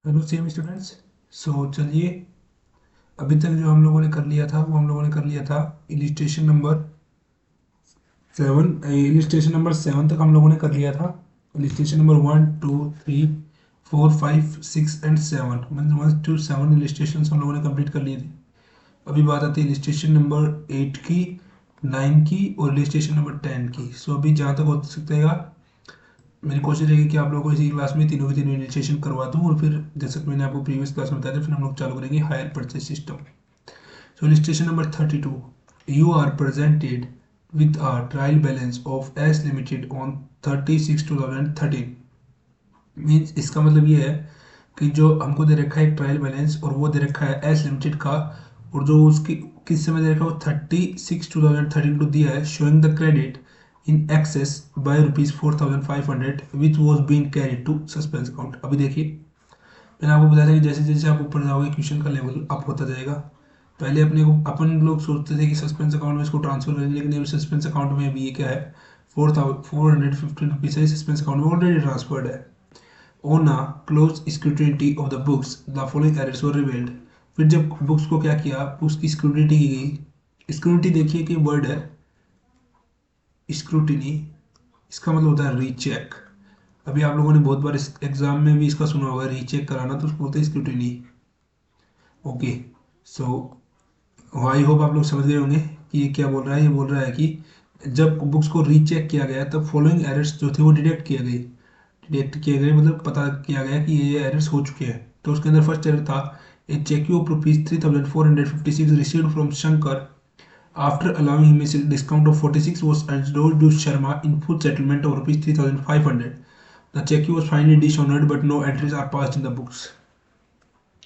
Hello same students. चलिए, अभी तक जो हम लोगों ने कर लिया था वो हम लोगों ने कर लिया था इलिस्ट्रेशन नंबर 7। इलिस्ट्रेशन नंबर 7 तक हम लोगों ने कर लिया था। इलिस्ट्रेशन नंबर 1 2 3 4 5 6 एंड 7, मतलब 1 to 7 इलिस्ट्रेशन हम लोगों ने कंप्लीट कर लिए थे। अभी बात आती है इलिस्ट्रेशन नंबर 8 की, 9 की और इलिस्ट्रेशन नंबर 10 की। अभी जहाँ तक हो सकता है मेरी कोशिश रहेगी कि आप लोगों को इसी क्लास में तीनों की तीनों इनिशिएशन करवा दूं, और फिर जैसे कि मैंने आपको प्रीवियस क्लास में बताया था, फिर हम लोग चालू करेंगे hire purchase system. Illustration number 32, you are presented with a trial balance of S limited on 30/6/2013। Means इसका मतलब ये है कि जो हमको दे रखा है ट्रायल बैलेंस और वो दे रखा है एस लिमिटेड का, और जो उसकी किस समय दे रखा है वो 30/6/2013 को दिया है, showing the credit in excess by ₹4,500 which was been carried to suspense account. अभी देखिए, मैंने आपको बताया था कि जैसे जैसे आप ऊपर जाओगे क्वेश्चन का लेवल अप होता जाएगा। पहले अपन लोग सोचते थे कि सस्पेंस अकाउंट में इसको ट्रांसफर करेंगे, लेकिन अभी सस्पेंस अकाउंट में अभी ये क्या है, 4,415 रुपीज़ है, सस्पेंस अकाउंट में ऑलरेडी ट्रांसफर्ड है। On a close scrutiny of the books, the following errors were revealed। फिर जब बुक्स को क्या किया, बुक्स की स्क्रूटिनी की गई। स्क्रूटिनी देखिए कि वर्ड है स्क्रूटिनी, इसका मतलब होता है रीचेक। अभी आप लोगों ने बहुत बार इस एग्जाम में भी इसका सुना होगा, रीचेक कराना, तो उसको बोलते हैं scrutiny. Okay. So I hope आप लोग समझ गए होंगे कि ये क्या बोल रहा है। ये बोल रहा है कि जब बुक्स को रीचेक किया गया तब फॉलोइंग एरर्स जो थे वो डिटेक्ट किए गए। डिटेक्ट किए गए मतलब पता किया गया कि ये एरर्स हो चुके हैं। तो उसके अंदर फर्स्ट एरर था, a cheque of ₹3,456 received from Shankar after allowing him a discount of 46 was endorsed to Sharma in full settlement of ₹3,500। The check was finally dishonored but no entries are passed in the books।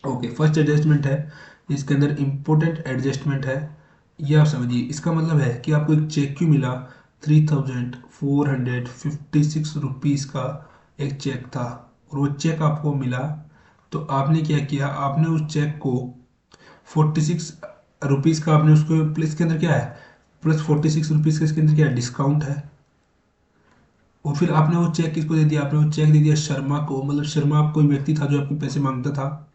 Okay, first adjustment है, इसके अंदर important adjustment है। ये आप समझिए, इसका मतलब है कि आपको एक चेक क्यों मिला, 3,456 का एक चेक था, और वो चेक आपको मिला। तो आपने क्या किया, आपने उस चेक को 46 रुपीज़ का आपने उसको प्लस के अंदर क्या है, प्लस 46 रुपीज़ का इसके अंदर क्या है, डिस्काउंट है। और फिर आपने वो चेक किसको दे दिया, आपने वो चेक दे दिया शर्मा को, मतलब शर्मा आप कोई व्यक्ति था जो आपके पैसे मांगता था,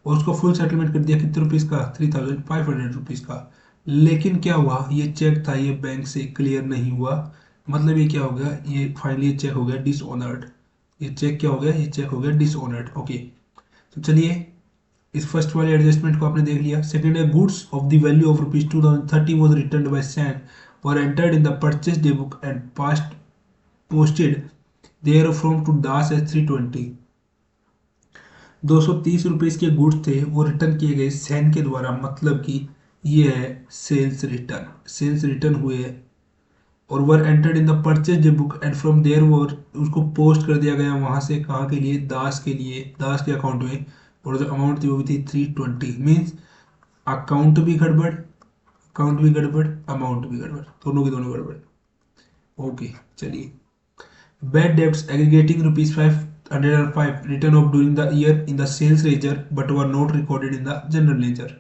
और उसको फुल सेटलमेंट कर दिया कितने रुपीज़ का, 3,500 रुपीज़ का। लेकिन क्या हुआ, ये चेक था, ये बैंक से क्लियर नहीं हुआ। मतलब ये क्या हो गया, ये फाइनली चेक हो गया डिसऑनर्ड। ये चेक क्या हो गया, ये चेक हो गया डिसऑनर्ड। ओके। तो चलिए, इस फर्स्ट वाले एडजस्टमेंट को आपने देख लिया। सेकंड है, goods of the value of ₹2,030 was return by Sen और entered in the purchase day book and passed posted there from to Das as 320। ₹230 के गुड्स थे, वो रिटर्न किए गए सैन के द्वारा, मतलब कि ये है सेल्स रिटर्न। सेल्स रिटर्न हुए और were entered in the purchase book and from there were उसको पोस्ट कर दिया गया वहां से, कहाँ के लिए, दास के लिए, दास के अकाउंट में। और जो अमाउंट थी वो भी थी 320। मीन्स अकाउंट भी गड़बड़, अकाउंट भी गड़बड़, अमाउंट भी गड़बड़, दोनों की दोनों गड़बड़। ओके, चलिए। Bad debts aggregating ₹505 written off during the year in the sales ledger but were not recorded in the general ledger।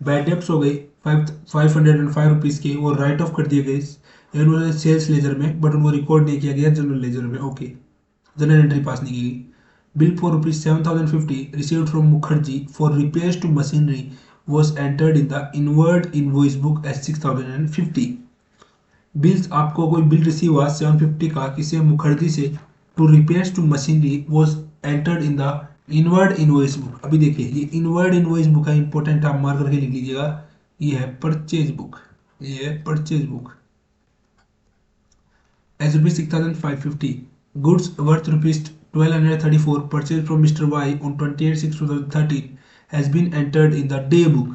Bad debts हो गई 505 रुपीज़ के, वो राइट ऑफ कर दिए गए उन्होंने सेल्स लेजर में, बट उनको रिकॉर्ड नहीं किया गया जनरल लेजर में। ओके, जनरल एंट्री पास नहीं की गई। Bill for ₹7,050 received from Mukherjee for repairs to machinery was entered in the inward invoice book as 6,050। Bills, आपको कोई बिल रिसीव हुआ 750 का किसी मुखर्जी से, to repairs to machinery was entered in the inward invoice book. अभी देखिए, ये इनवर्ड इनवॉइस बुक है, इंपॉर्टेंट, आप मार्क करके लिख लीजिएगा। ये है परचेज बुक, ये है purchase book as ₹6,550। Goods worth ₹1,234 purchased from Mr. Y on 28/6/2013 has been entered in the day book।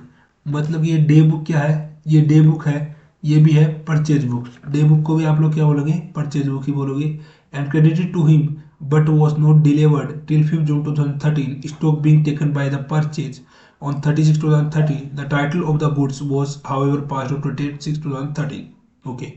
मतलब ये डे बुक क्या है, ये डे बुक है, ये भी है परचेज बुक। डे बुक को भी आप लोग क्या बोलोगे, परचेज बुक ही बोलोगे। And credited to him but was not delivered till 5th June 2013, stock being taken by the purchase on 30/6/2013। The title of the goods was however passed on 28/6/2013। Okay।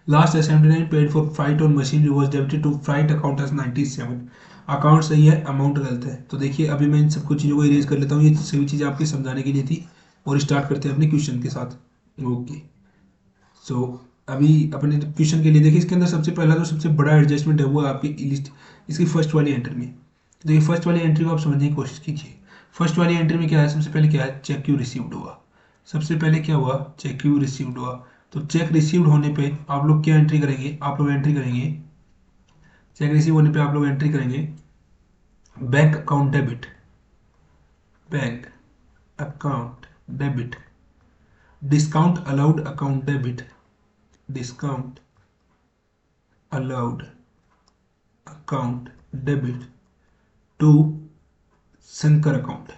Last है 79 paid for freight on machinery was debited to freight account as 97। Account सही है, amount गलत है। तो देखिए, अभी मैं इन सब कुछ चीज़ों को इरेज कर लेता हूँ, ये सभी चीज़ें आपके समझाने के लिए थी। और स्टार्ट करते हैं अपने क्वेश्चन के साथ। ओके। सो अभी अपने क्वेश्चन के लिए देखिए, इसके अंदर सबसे पहला जो सबसे बड़ा एडजस्टमेंट है वो है आपकी लिस्ट, इसकी फर्स्ट वाली एंटर में। देखिए फर्स्ट वाली एंट्री को आप समझने की कोशिश कीजिए। फर्स्ट वाली एंट्री में क्या है, सबसे पहले क्या है, चेक यू रिसीव्ड हुआ। सबसे पहले क्या हुआ, चेक यू रिसीव्ड हुआ। तो चेक रिसीव्ड होने पे आप लोग क्या एंट्री करेंगे, आप लोग एंट्री करेंगे, चेक रिसीव होने पे आप लोग एंट्री करेंगे bank account debit, bank account debit, discount allowed account debit, discount allowed account debit to Shankar account,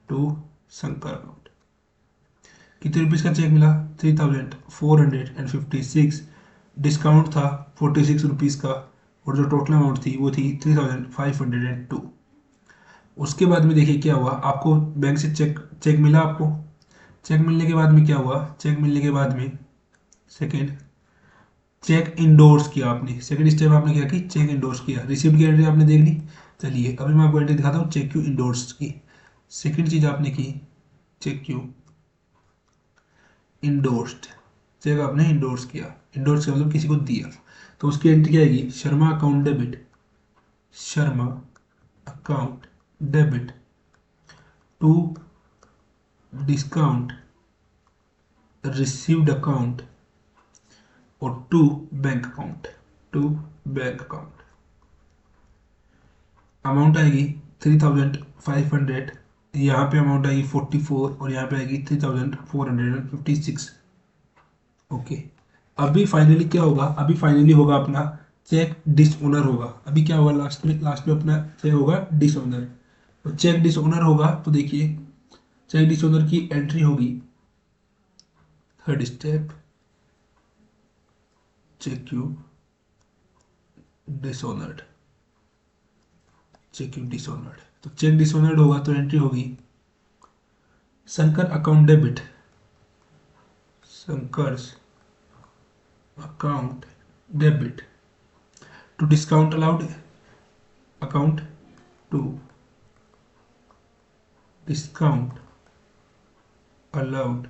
to Shankar account. कितने रुपीज़ का चेक मिला, 3456। डिस्काउंट था 46 रुपीज़ का, और जो टोटल अमाउंट थी वो थी 3502। उसके बाद में देखिए क्या हुआ, आपको बैंक से चेक चेक मिला आपको। चेक मिलने के बाद में क्या हुआ, चेक मिलने के बाद में सेकेंड चेक इंडोर्स किया आपने। सेकंड स्टेप आपने क्या की, चेक इंडोर्स किया। रिसिप्ट की एंट्री आपने देख ली। चलिए अभी मैं आपको एंट्री दिखाता हूँ चेक यू इंडोर्स की। सेकंड चीज आपने की, चेक यू इंडोर्स्ड, चेक आपने इंडोर्स किया। इंडोर्स का मतलब किसी को दिया, तो उसकी एंट्री क्या आएगी, Sharma account debit, Sharma account debit to discount received account और to bank account, to bank account. Amount आएगी 3500, यहाँ पे अमाउंट आएगी 44 और यहाँ पे आएगी 3456। ओके, अभी फाइनली क्या होगा, अभी फाइनली होगा अपना चेक डिसओनर होगा। अभी क्या होगा, लास्ट में अपना चेक होगा डिसओनर। तो चेक डिसओनर होगा, तो देखिए चेक डिसओनर की एंट्री होगी, third step cheque you dishonoured, cheque you dishonoured. तो चेक डिसओनर्ड होगा तो एंट्री होगी Shankar account debit, Shankar's account debit to discount allowed account, to discount allowed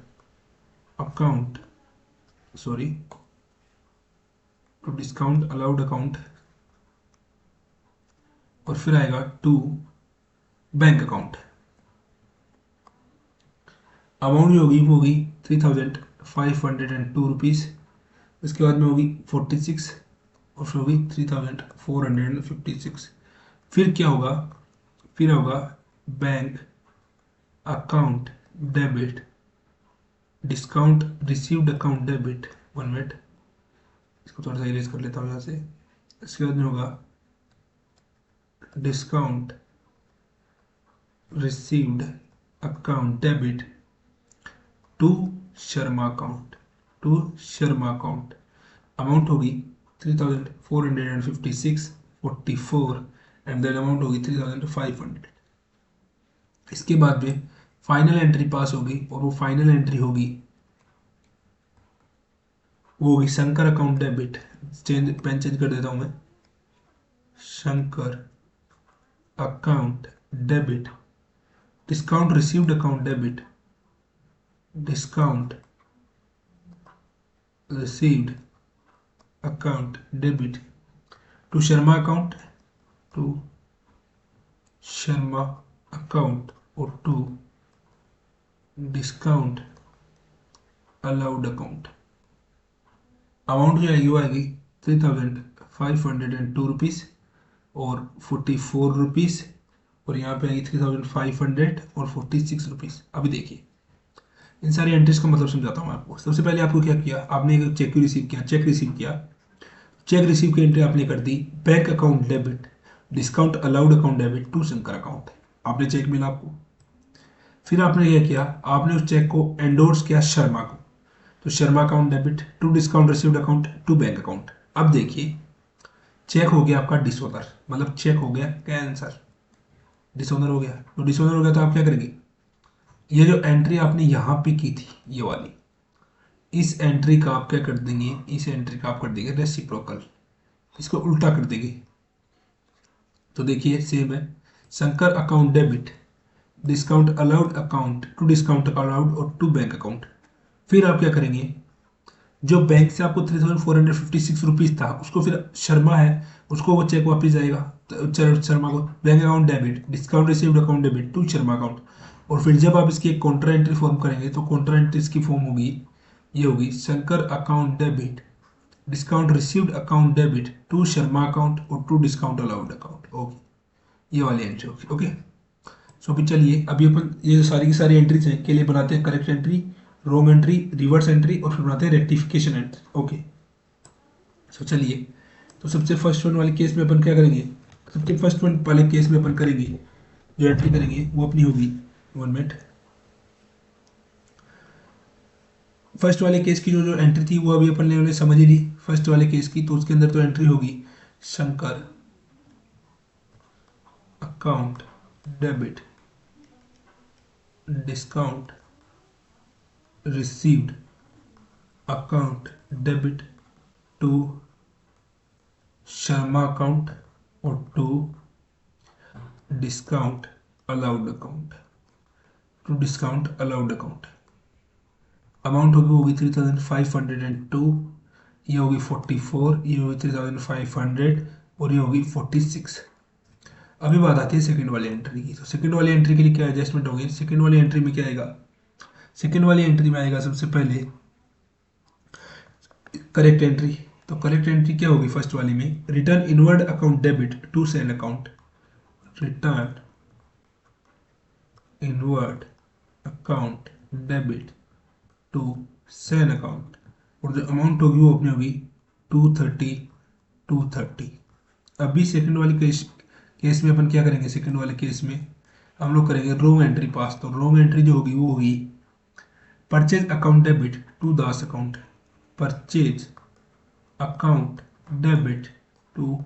account, sorry, to discount allowed account, और फिर आएगा to bank account. Amount जो होगी वो होगी 3502 रुपीज़। उसके बाद में होगी 46 और फिर होगी 3456। फिर क्या होगा, फिर होगा bank account debit, discount received account debit, 1 minute इसको थोड़ा सा इरेज कर लेता हूँ यहाँ से। इसके बाद में होगा discount received account debit to Sharma account, to Sharma account. Amount होगी 3456 44 एंड देन अमाउंट होगी 3500। इसके बाद में फाइनल एंट्री पास होगी और वो फाइनल एंट्री होगी, वो होगी Shankar account debit. Pen change कर देता हूं मैं, Shankar account debit, discount received account debit, discount received account debit to Sharma account, to Sharma account और to discount allowed account. Amount जो आएगी वो आएगी 3502 रुपीज़ और 44 रुपीज़, और यहाँ पे आएगी 3500 और 46 रुपीज़। अभी देखिए इन सारी एंट्रीज का मतलब समझाता हूँ आपको। सबसे पहले आपको क्या किया, आपने एक चेक रिसीव किया, चेक रिसीव किया, चेक रिसीव की एंट्री आपने कर दी bank account debit, discount allowed account debit to Shankar account. आपने चेक मिला आपको, फिर आपने क्या किया, आपने उस चेक को एंडोर्स किया शर्मा को, तो Sharma account debit to discount received account to bank account. अब देखिए चेक हो गया आपका डिसऑनर, मतलब चेक हो गया कैंसर, डिसऑनर हो गया। तो डिसऑनर हो गया तो आप क्या करेंगे, ये जो एंट्री आपने यहाँ पे की थी ये वाली, इस एंट्री का आप क्या कर देंगे, इस एंट्री का आप कर देंगे रेसिप्रोकल, इसको उल्टा कर देंगे। तो देखिए सेम है, Shankar account debit, discount allowed account to discount allowed और टू बैंक अकाउंट। फिर आप क्या करेंगे, जो बैंक से आपको 3456 रुपीज़ था उसको फिर शर्मा है उसको वो चेक वापस जाएगा, शर्मा को, bank account debit, discount received account debit to Sharma account. और फिर जब आप इसकी एक काउंटर एंट्री फॉर्म करेंगे तो काउंटर एंट्री इसकी फॉर्म होगी, ये होगी Shankar account debit, discount received account debit to Sharma account और to discount allowed account. Okay, ये वाली एंट्री होगी। ओके, सो अभी चलिए, अभी अपन ये सारी की सारी एंट्रीज हैं के लिए बनाते हैं correct entry, wrong entry, reverse entry और फिर बनाते हैं रेक्टिफिकेशन एंट्री। ओके, सो चलिए, तो सबसे फर्स्ट वन वाले केस में अपन क्या करेंगे, सबसे फर्स्ट वन वाले केस में अपन करेंगे जो एंट्री करेंगे वो अपनी होगी, 1 मिनट, फर्स्ट वाले केस की जो जो एंट्री थी वो अभी अपन ने समझ ही ली फर्स्ट वाले केस की, तो उसके अंदर तो एंट्री होगी Shankar account debit discount received account debit to Sharma account और to discount allowed account, to discount allowed account. Amount होगी 3502, ये होगी 44, ये होगी 3500 और ये होगी 46। अभी बात आती है सेकंड वाली एंट्री की। तो सेकंड वाली एंट्री के लिए क्या एडजस्टमेंट होगी, सेकंड वाली एंट्री में क्या आएगा, सेकंड वाली एंट्री में आएगा सबसे पहले करेक्ट एंट्री। तो करेक्ट एंट्री क्या होगी फर्स्ट वाली में, return inward account debit to sale account, return inward account debit to sale account, और जो अमाउंट होगी वो अपनी होगी 230। अभी सेकंड वाली केस में अपन क्या करेंगे, सेकंड वाले केस में हम लोग करेंगे रॉन्ग एंट्री पास। तो रॉन्ग एंट्री जो होगी वो होगी purchase account debit to Das account, purchase account debit to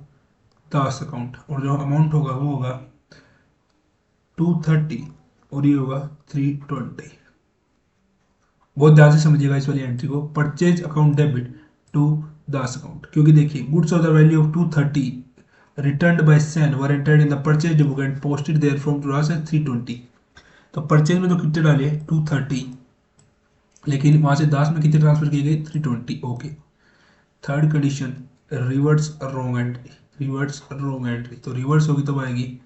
Das account, और जो अमाउंट होगा वो होगा 230 और ये होगा 320। बहुत ध्यान से समझिएगा इस वाली एंट्री को, purchase account debit to Das account, क्योंकि देखिए goods of the value of 230 returned by Sen were entered in the purchase book and posted there from to Das 320। तो परचेज में तो कितने डाले 230, लेकिन वहां से दास में कितने ट्रांसफर किए गए 320। Okay, third condition reverse wrong entry, reverse wrong entry. तो रिवर्स होगी तो आएगी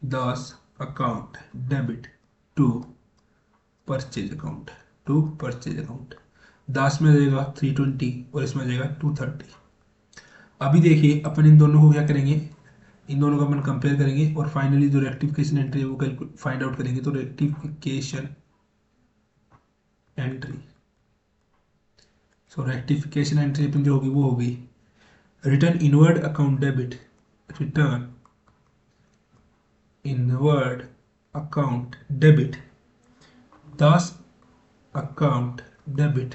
Das account debit to purchase account, to purchase account, Das में जाएगा 320 और इसमें जाएगा 230। अभी देखिए अपन इन दोनों को क्या करेंगे, इन दोनों को अपन कंपेयर करेंगे और फाइनली जो रेक्टिफिकेशन एंट्री है वो फाइंड आउट करेंगे। तो rectification entry, so rectification entry अपन जो होगी वो होगी return inward account debit, return inward account debit Das account debit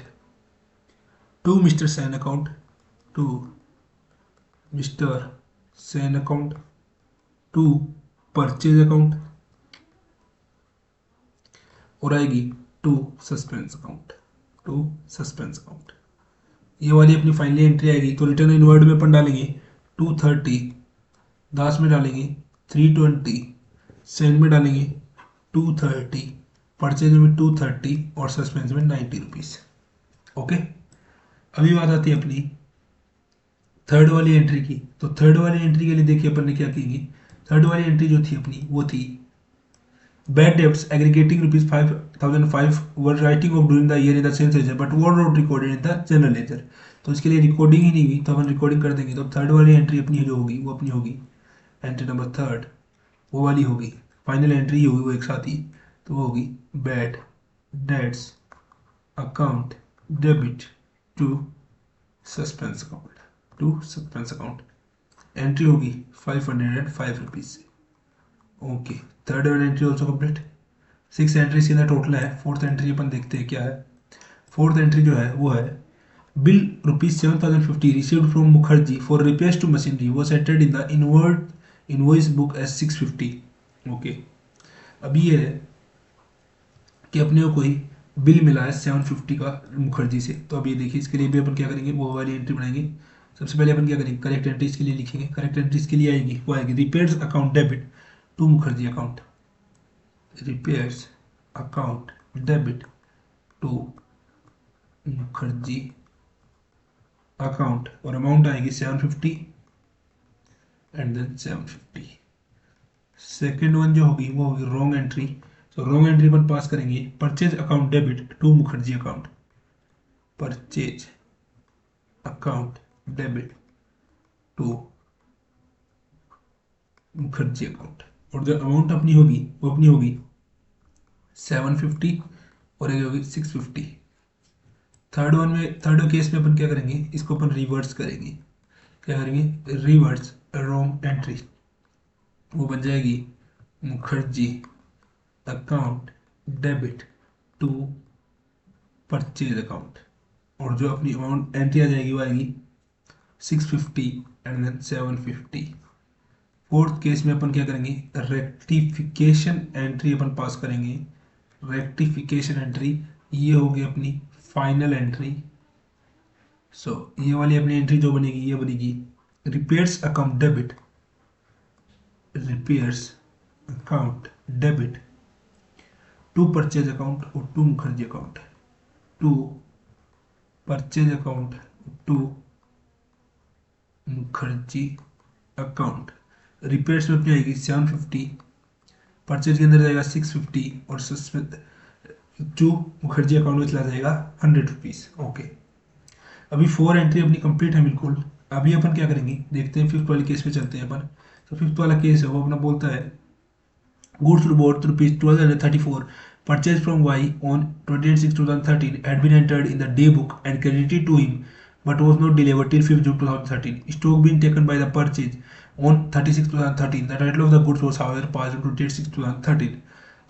to mister Sen account, to mister Sen account, to purchase account और आएगी to suspense account, to suspense account. ये वाली अपनी फाइनली एंट्री आएगी। तो रिटर्न इनवर्ड में अपन डालेंगे 230, दास में डालेंगे 320, सैन में डालेंगे 230, परचेज में 230 और सस्पेंस में 90 रुपीज़। ओके, अभी बात आती है अपनी थर्ड वाली एंट्री की। तो थर्ड वाली एंट्री के लिए देखिए अपन ने क्या की, थर्ड वाली एंट्री जो थी अपनी वो थी bad debts aggregating ₹5,005 were writing off during the year in the sales ledger but were not recorded in the general ledger. तो इसके लिए रिकॉर्डिंग ही नहीं हुई, तो अपन रिकॉर्डिंग कर देंगे। तो थर्ड वाली एंट्री अपनी जो होगी वो अपनी होगी एंट्री नंबर थर्ड, वो वाली होगी फाइनल एंट्री होगी वो एक साथ ही, तो वो होगी bad debts account debit to suspense account, to suspense account. Entry होगी 505 रुपीज से। Okay, third entry also complete. 6 entries के अंदर टोटल है। फोर्थ एंट्री अपन देखते हैं क्या है। फोर्थ एंट्री जो है वो है bill ₹7,050 received from Mukherjee for repairs to machinery was entered in the inward invoice book as 650। Okay, अभी ये है कि अपने को कोई बिल मिला है 750 का मुखर्जी से। तो अभी देखिए इसके लिए भी अपन क्या करेंगे, वो वाली एंट्री बनाएंगे। सबसे पहले अपन क्या करेंगे, करेक्ट एंट्रीज के लिए लिखेंगे। करेक्ट एंट्रीज के लिए आएगी वो आएगी repairs account debit to Mukherjee account, repairs account debit to Mukherjee account, और अमाउंट आएगी 750 एंड देन 750। सेकेंड वन जो होगी वो होगी रॉन्ग एंट्री। तो रॉन्ग एंट्री पर पास करेंगे purchase account debit to Mukherjee account, purchase account debit to Mukherjee account, और जो अमाउंट अपनी होगी वो अपनी होगी 750 और एक होगी 650। थर्ड केस में अपन क्या करेंगे, इसको अपन रिवर्स करेंगे। क्या करेंगे, रिवर्स रॉन्ग एंट्री, वो बन जाएगी Mukherjee account debit to purchase account, और जो अपनी अमाउंट एंट्री आ जाएगी वो आएगी 650 एंड देन 750। फोर्थ केस में अपन क्या करेंगे, रेक्टिफिकेशन एंट्री अपन पास करेंगे। रेक्टिफिकेशन एंट्री ये होगी अपनी फाइनल एंट्री। सो ये वाली अपनी एंट्री जो बनेगी ये बनेगी repairs account debit, repairs account debit to purchase account और to Mukherjee account, to purchase account to Mukherjee account. Repairs में अपनी आएगी 750, परचेज के अंदर जाएगा 650 और जो मुखर्जी अकाउंट में चला जाएगा 100 रुपीज़। ओके, अभी 4 एंट्री अपनी कंप्लीट है बिल्कुल। अभी अपन क्या करेंगे देखते हैं, फिफ्थ वाले केस पे चलते हैं अपन। तो फिफ्थ वाला केस है वो अपना बोलता है goods bought rupees 1234 purchased from Y on 28/6/2013 had been entered in the day book and credited to him but was not delivered till 5th June 2013. Stock being taken by the purchase on 30/6/2013. The title of the goods was however passed on 28/6/2013.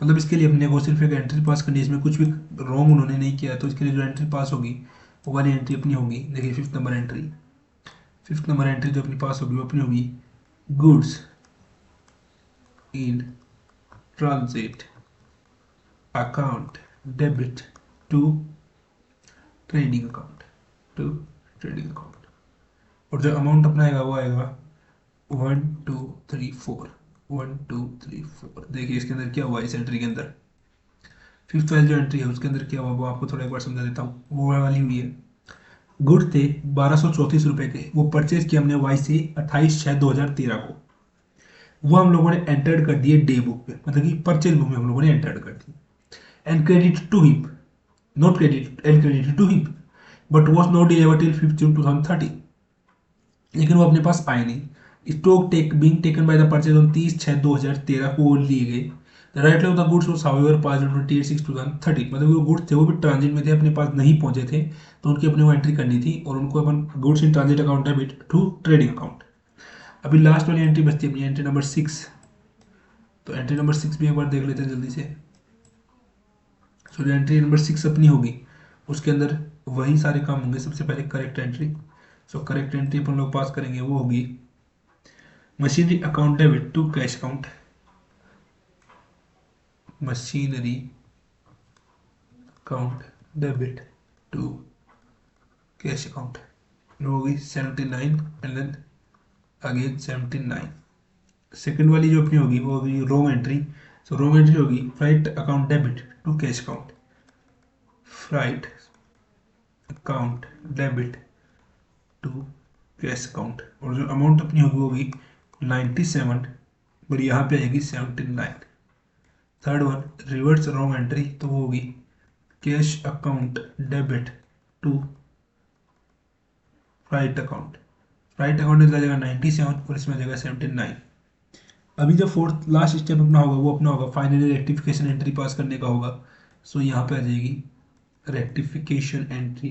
मतलब इसके लिए अपने को सिर्फ एक entry पास करनी है, इसमें कुछ भी रॉन्ग उन्होंने नहीं किया, तो इसके लिए जो एंट्री पास होगी वो वाली एंट्री अपनी होगी। देखिए फिफ्थ नंबर एंट्री जो अपनी पास होगी वो अपनी होगी goods in transit account debit to trading account, और जो अमाउंट अपना आएगा वो आएगा 1234। देखिए इसके अंदर क्या हुआ, इस एंट्री के अंदर फिफ्थ वाली जो एंट्री है उसके अंदर क्या हुआ वो आपको थोड़ा एक बार समझा देता हूँ। वो वाली हुई है, गुड थे 1234 रुपए के, वो परचेज किया हमने वाई से 28/6/2013 को, वो हम लोगों ने एंटर्ड कर दिए डे बुक पे, मतलब कि परचेज बुक में हम लोगों ने एंटर्ड कर दिए। And credit to him, not credit and credit to him but was not delivered till 5th June 2013। लेकिन वो अपने पास आए नहीं। Stock being taken by the purchase on 30/6/2013 को लिए गए। The write off the goods was however passed on 28/6/2013, मतलब वो गुड्स थे वो भी ट्रांजिट में थे, अपने पास नहीं पहुंचे थे, तो उनकी अपने वो एंट्री करनी थी और उनको अपन goods in transit account debit to trading account. अभी लास्ट वाली एंट्री बचती है अपनी एंट्री नंबर 6। तो एंट्री नंबर 6 भी एक बार देख लेते हैं जल्दी से। सो जो एंट्री नंबर 6 अपनी होगी उसके अंदर वही सारे काम होंगे। सबसे पहले correct entry, so correct entry अपन लोग पास करेंगे वो होगी machinery account debit to cash account, machinery account debit to cash account, वो होगी 79 एंड देन अगेन 79। सेकेंड वाली जो अपनी होगी वो होगी wrong entry. So wrong entry होगी freight account debit to cash account, freight account debit to cash account, और जो अमाउंट अपनी होगी वो होगी 97 और यहाँ पे आएगी 79। Third one reverse wrong entry, तो वो होगी cash account debit to freight account में चला जाएगा 97 और इसमें जाएगा 79। अभी जो फोर्थ लास्ट स्टेप अपना होगा वो अपना होगा फाइनली रेक्टिफिकेशन एंट्री पास करने का होगा। सो यहाँ पे आ जाएगी रेक्टिफिकेशन एंट्री।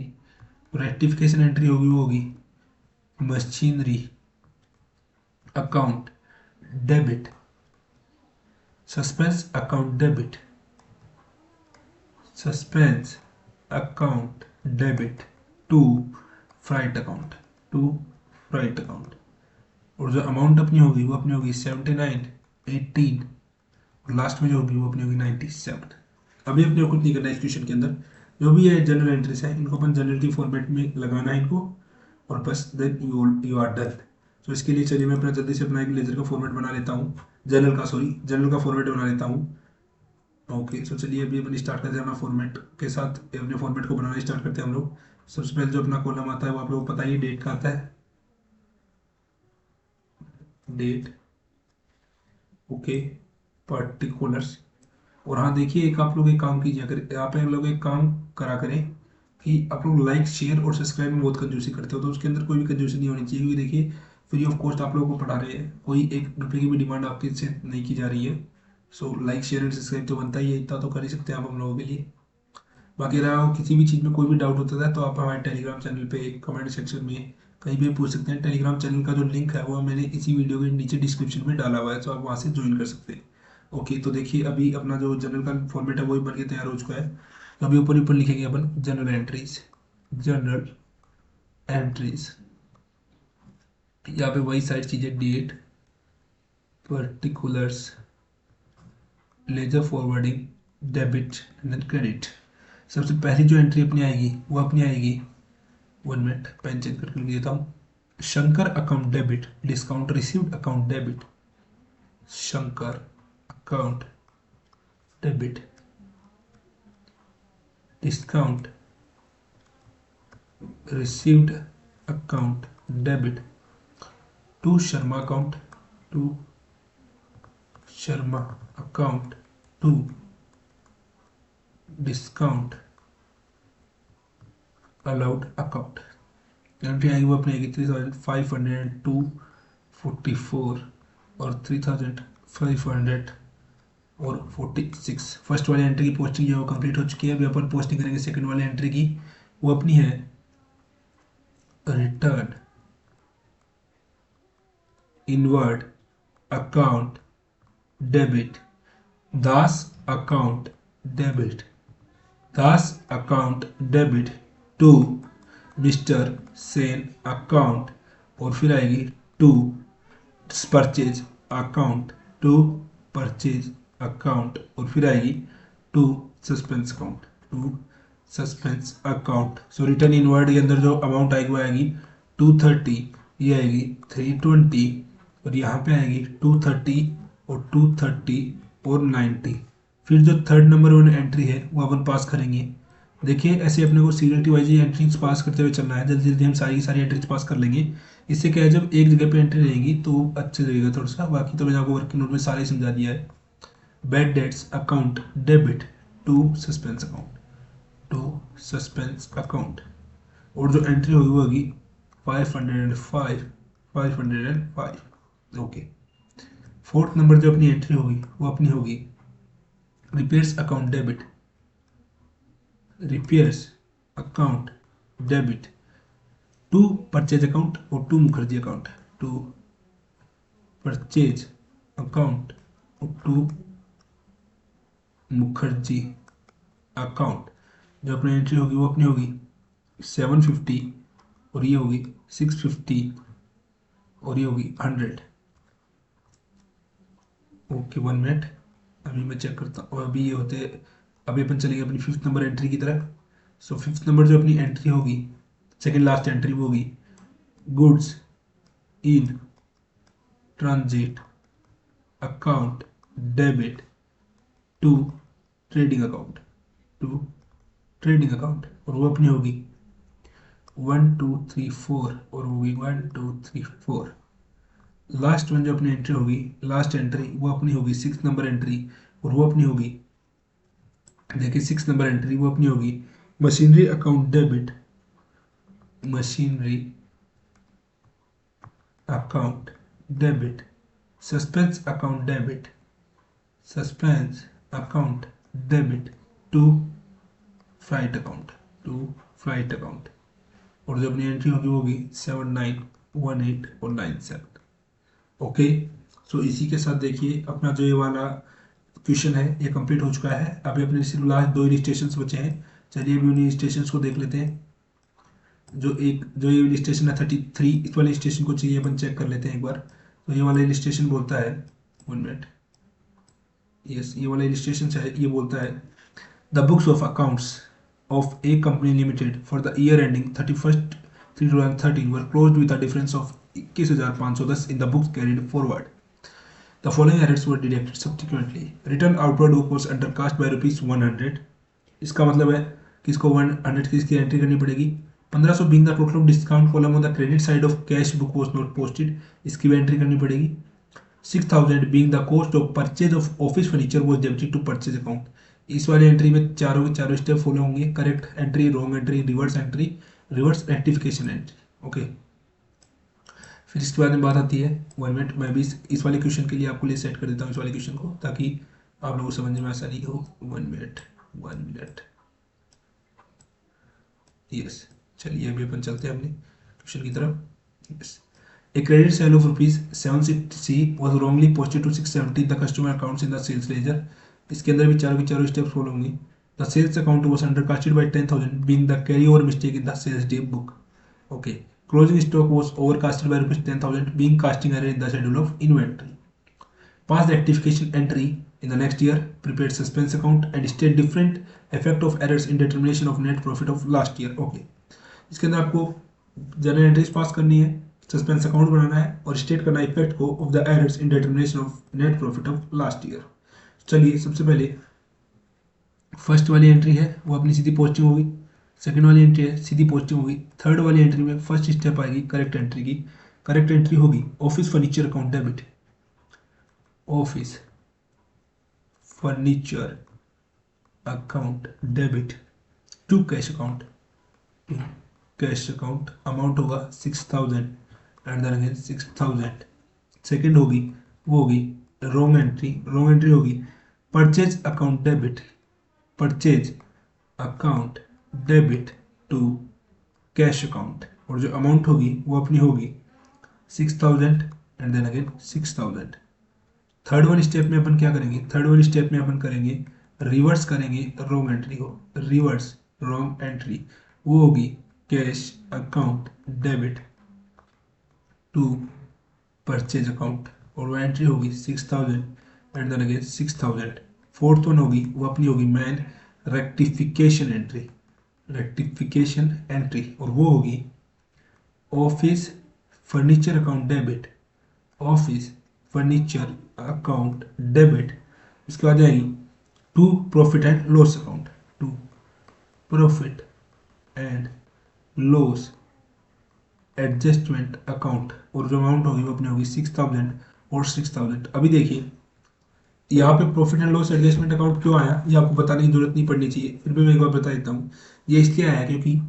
रेक्टिफिकेशन एंट्री होगी वो होगी machinery account debit suspense account debit to freight account और जो अमाउंट अपनी होगी वो अपनी होगी 79, 18 और लास्ट में जो होगी वो अपनी होगी 97। अभी अपने कुछ नहीं करना है इस क्वेश्चन के अंदर, जो भी है जनरल एंट्रीज है इनको अपन जनरल की फॉर्मेट में लगाना है इनको, और बस देन यू आर डन। तो इसके लिए चलिए मैं अपना जल्दी से अपना एक लेजर का फॉर्मेट बना लेता हूँ, जनरल का फॉर्मेट बना लेता हूँ। ओके, सो चलिए अभी अपन स्टार्ट करते हैं अपना फॉर्मेट के साथ, अपने फॉर्मेट को बनाना स्टार्ट करते हैं हम लोग। सबसे पहले जो अपना कॉलम आता है वो आप लोगों को पता ही डेट का आता है, डेट, ओके, पर्टिकुलर्स। और हाँ देखिए, एक आप लोग एक काम कीजिए, अगर आप लोग एक काम करा करें कि आप लोग लाइक शेयर और सब्सक्राइब में बहुत कंजूसी करते हो, तो उसके अंदर कोई भी कंजूसी नहीं होनी चाहिए, क्योंकि देखिए फ्री ऑफ कॉस्ट आप लोगों को पढ़ा रहे हैं, कोई एक रुपये की भी डिमांड आपके से नहीं की जा रही है। So like share and subscribe तो बनता ही है, इतना तो कर ही सकते हैं आप हम लोगों के लिए। बाकी अगर आपको किसी भी चीज़ में कोई भी डाउट होता है तो आप हमारे टेलीग्राम चैनल पे कमेंट सेक्शन में कहीं भी पूछ सकते हैं। टेलीग्राम चैनल का जो लिंक है वो मैंने इसी वीडियो के नीचे डिस्क्रिप्शन में डाला हुआ है, तो आप वहाँ से ज्वाइन कर सकते हैं। ओके, तो देखिए अभी अपना जो जनरल का फॉर्मेट है वो भी बन के तैयार हो चुका है। तो अभी ऊपर ऊपर लिखेंगे अपन जनरल एंट्रीज, जनरल एंट्रीज। यहाँ पे वही सारी चीज़ें, date, particulars, ledger forwarding, debit and then credit. सबसे पहली जो एंट्री अपनी आएगी वो अपनी आएगी, 1 मिनट पेन चेंज करके लिख देता हूँ। Shankar account debit, discount received account debit, Shankar account debit, discount received account debit, to Sharma account, to Sharma account, to discount allowed account. Entry आएगी वो अपनी आएगी 3502 और 3500 और 46। फर्स्ट वाली एंट्री की पोस्टिंग जो है वो कंप्लीट हो चुकी है। अभी अपन पोस्टिंग करेंगे सेकंड वाली एंट्री की, वो अपनी है return inward account debit, Das account debit, Das account debit to mister Sen account, और फिर आएगी to purchase account, to purchase account, और फिर आएगी to suspense account, to suspense account. So return inward के अंदर जो अमाउंट आएगी वो आएगी 230, ये आएगी 320, और यहाँ पे आएगी 230 और 230 और 90। फिर जो थर्ड नंबर वन एंट्री है वो अपन पास करेंगे। देखिए ऐसे अपने को सीरियलिटी वाइज एंट्रीज पास करते हुए चलना है, जल्दी जल्दी हम सारी की सारी एंट्रीज पास कर लेंगे। इससे क्या है, जब एक जगह पे एंट्री रहेगी तो अच्छा लगेगा थोड़ा सा। बाकी तो मैंने आपको वर्किंग नोट में सारे समझा दिया है। Bad debts account debit to suspense account, to suspense account, और जो एंट्री होगी वो होगी 505, 505। ओके, फोर्थ नंबर जो अपनी एंट्री होगी वो अपनी होगी repairs account debit, repairs account debit to purchase account और to Mukherjee account, to purchase account और टू मुखर्जी अकाउंट। जो अपनी एंट्री होगी वो अपनी होगी 750, और ये होगी 650, और ये होगी 100। ओके 1 मिनट, अभी मैं चेक करता हूँ। और अभी ये होते, अभी अपन चलेंगे अपनी फिफ्थ नंबर एंट्री की तरफ। सो फिफ्थ नंबर जो अपनी एंट्री होगी, सेकेंड लास्ट एंट्री वो होगी goods in transit account debit to trading account, to trading account, और वो अपनी होगी 1 2 3 4, और वो होगी 1 2 3 4। लास्ट वन जो अपनी एंट्री होगी, लास्ट एंट्री वो अपनी होगी सिक्स नंबर एंट्री, और वो अपनी होगी, देखिए सिक्स नंबर एंट्री वो अपनी होगी machinery account debit, machinery account debit, suspense account debit, suspense account debit to freight account, to freight account, और जो अपनी एंट्री होगी वो होगी 7918 और 97। ओके, सो इसी के साथ देखिए अपना जो ये वाला क्वेश्चन है ये कंप्लीट हो चुका है। अभी अपने सिर्फ लास्ट दो इलिस्ट्रेशन बचे हैं, चलिए अभी उन इलिस्ट्रेशन को देख लेते हैं। जो ये इलिस्ट्रेशन है 33, इस वाले इलिस्ट्रेशन को चाहिए अपन चेक कर लेते हैं एक बार। तो ये वाला इलिस्ट्रेशन बोलता है, 1 मिनट, यस ये वाला इलिस्ट्रेशन है, ये बोलता है the books of accounts of a company limited for the year ending 31st 2013 were closed with a difference of 21,510 in the books carried forward. The following errors were deducted subsequently. Return outward book was undercast by rupees 100. इसका मतलब है कि इसको 100 की इसकी entry करनी पड़ेगी। 1500 being the total of discount column on the credit side of cash book was not posted, इसकी भी एंट्री करनी पड़ेगी। 6000 being the cost of purchase of office furniture was debited to purchase account. इस वाली entry में चारों के चारों स्टेप फॉलो होंगे, correct entry, wrong entry, reverse rectification entry. Okay, फिर इसके बाद में बात आती है 1 मिनट, मैं भी इस वाले क्वेश्चन के लिए आपको लिए सेट कर देता हूँ इस वाले क्वेश्चन को, ताकि आप लोगों को समझने में आसानी हो। 1 मिनट यस। चलिए अभी अपन चलते हैं अपने क्वेश्चन की तरफ। Yes, a credit sale of rupees 760 was wrongly posted to 670 the customer accounts in the sales ledger। इसके अंदर भी चारों के चारों स्टेप्स फॉलो होंगे। The sales account was undercasted by 10,000 being the carry over mistake in the sales day book। okay, closing stock was overcasted by rupees 10,000 being casting error in the schedule of inventory। Pass rectification entry in the next year, prepared suspense account and state different effect of errors in determination of net profit of last year। okay, इसके अंदर आपको general entries pass करनी है, suspense account बनाना है और state करना है effect को of the errors in determination of net profit of last year. चलिए सबसे पहले फर्स्ट वाली एंट्री है वो अपनी सीधी पोस्टिंग होगी, सेकंड वाली एंट्री है सीधी पोस्टिंग होगी, थर्ड वाली एंट्री में फर्स्ट स्टेप आएगी करेक्ट एंट्री की। करेक्ट एंट्री होगी office furniture account debit, office furniture account debit to cash account, cash account amount होगा 6000 एंड देन अगेन 6000। सेकंड होगी वो होगी रॉन्ग एंट्री, रॉन्ग एंट्री होगी purchase account debit, purchase account debit to cash account, और जो amount होगी वो अपनी होगी 6000 and then again 6000। Third one step में अपन क्या करेंगे, थर्ड वन स्टेप में अपन करेंगे रिवर्स करेंगे रॉन्ग एंट्री को, रिवर्स रॉन्ग एंट्री वो होगी cash account debit to purchase account, और वो एंट्री होगी 6000 and then again 6000। Fourth one होगी वो अपनी होगी main rectification entry, rectification entry, और वो होगी office furniture account debit, office furniture account debit. इसके बाद आएगी to profit and loss account, to profit and loss adjustment account, और जो अमाउंट होगी वो अपनी होगी 6000 और 6000। अभी देखिए यहाँ पे profit and loss adjustment account क्यों आया ये आपको बताने की जरूरत नहीं पड़नी चाहिए, फिर भी मैं एक बार बता देता हूँ। ये इसलिए आया क्योंकि